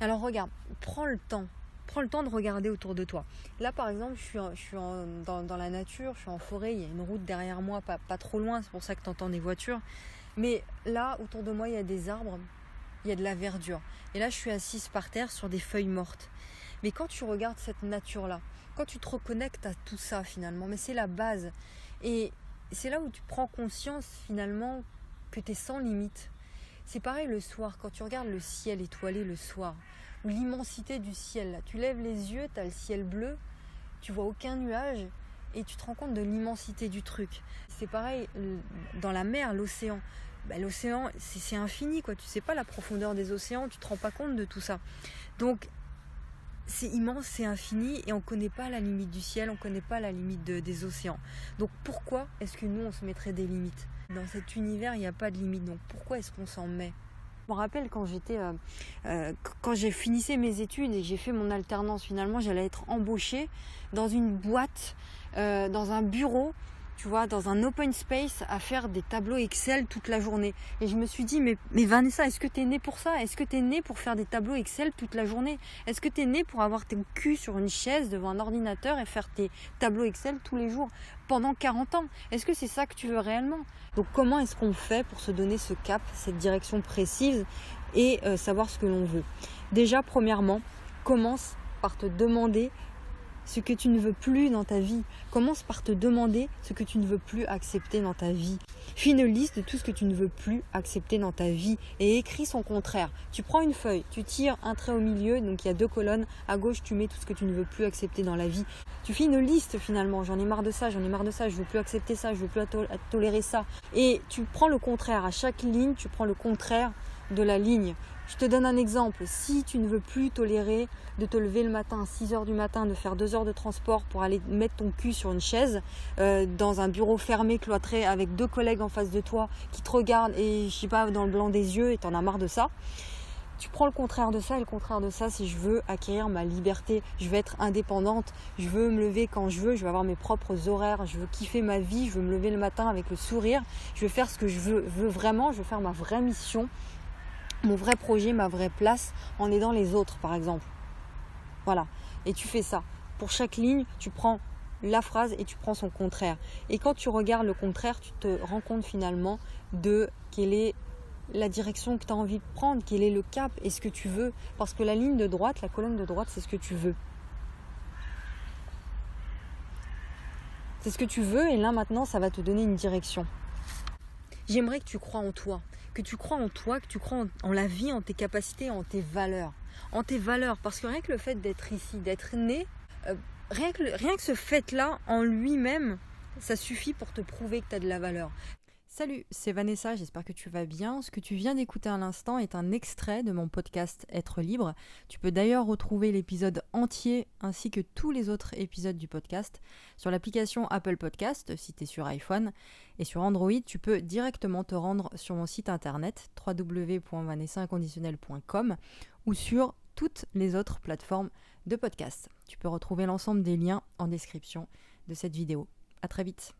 Alors regarde, prends le temps. Prends le temps de regarder autour de toi. Là, par exemple, dans la nature, je suis en forêt, il y a une route derrière moi, pas trop loin, c'est pour ça que tu entends des voitures. Mais là, autour de moi, il y a des arbres, il y a de la verdure. Et là, je suis assise par terre sur des feuilles mortes. Mais quand tu regardes cette nature-là, quand tu te reconnectes à tout ça finalement, mais c'est la base. Et c'est là où tu prends conscience finalement que tu es sans limite. C'est pareil le soir, quand tu regardes le ciel étoilé le soir, ou l'immensité du ciel. Là, tu lèves les yeux, tu as le ciel bleu, tu vois aucun nuage et tu te rends compte de l'immensité du truc. C'est pareil dans la mer, l'océan. L'océan, c'est infini, quoi. Tu sais pas la profondeur des océans, tu te rends pas compte de tout ça. Donc, c'est immense, c'est infini et on ne connaît pas la limite du ciel, on ne connaît pas la limite des océans. Donc pourquoi est-ce que nous on se mettrait des limites ? Dans cet univers il n'y a pas de limite, donc pourquoi est-ce qu'on s'en met ? Je me rappelle quand j'ai finissé mes études et j'ai fait mon alternance, finalement j'allais être embauchée dans une boîte, dans un bureau, tu vois, dans un open space à faire des tableaux Excel toute la journée. Et je me suis dit, mais Vanessa, est-ce que tu es née pour ça ? Est-ce que tu es née pour faire des tableaux Excel toute la journée ? Est-ce que tu es née pour avoir ton cul sur une chaise devant un ordinateur et faire tes tableaux Excel tous les jours pendant 40 ans ? Est-ce que c'est ça que tu veux réellement ? Donc comment est-ce qu'on fait pour se donner ce cap, cette direction précise et savoir ce que l'on veut ? Déjà, premièrement, commence par te demander ce que tu ne veux plus dans ta vie. Commence par te demander ce que tu ne veux plus accepter dans ta vie. Fais une liste de tout ce que tu ne veux plus accepter dans ta vie et écris son contraire. Tu prends une feuille, tu tires un trait au milieu, donc il y a 2 colonnes. À gauche, tu mets tout ce que tu ne veux plus accepter dans la vie. Tu fais une liste finalement. J'en ai marre de ça, je veux plus accepter ça, je veux plus tolérer ça. Et tu prends le contraire. À chaque ligne, tu prends le contraire de la ligne. Je te donne un exemple. Si tu ne veux plus tolérer de te lever le matin à 6h du matin, de faire 2 heures de transport pour aller mettre ton cul sur une chaise dans un bureau fermé, cloîtré, avec 2 collègues en face de toi qui te regardent et je sais pas, dans le blanc des yeux et t'en as marre de ça, tu prends le contraire de ça. Et le contraire de ça, c'est je veux acquérir ma liberté, je veux être indépendante, je veux me lever quand je veux avoir mes propres horaires, je veux kiffer ma vie, je veux me lever le matin avec le sourire, je veux faire ce que je veux vraiment, je veux faire ma vraie mission, mon vrai projet, ma vraie place en aidant les autres par exemple. Voilà, et tu fais ça. Pour chaque ligne, tu prends la phrase et tu prends son contraire. Et quand tu regardes le contraire, tu te rends compte finalement de quelle est la direction que tu as envie de prendre, quel est le cap et ce que tu veux. Parce que la ligne de droite, la colonne de droite, c'est ce que tu veux. C'est ce que tu veux et là maintenant, ça va te donner une direction. J'aimerais que tu crois en toi, que tu crois en la vie, en tes capacités, en tes valeurs. En tes valeurs, parce que rien que le fait d'être ici, d'être né, rien que ce fait-là en lui-même, ça suffit pour te prouver que tu as de la valeur. Salut, c'est Vanessa, j'espère que tu vas bien. Ce que tu viens d'écouter à l'instant est un extrait de mon podcast Être libre. Tu peux d'ailleurs retrouver l'épisode entier ainsi que tous les autres épisodes du podcast sur l'application Apple Podcast si tu es sur iPhone. Et sur Android, tu peux directement te rendre sur mon site internet www.vanessainconditionnel.com ou sur toutes les autres plateformes de podcast. Tu peux retrouver l'ensemble des liens en description de cette vidéo. À très vite.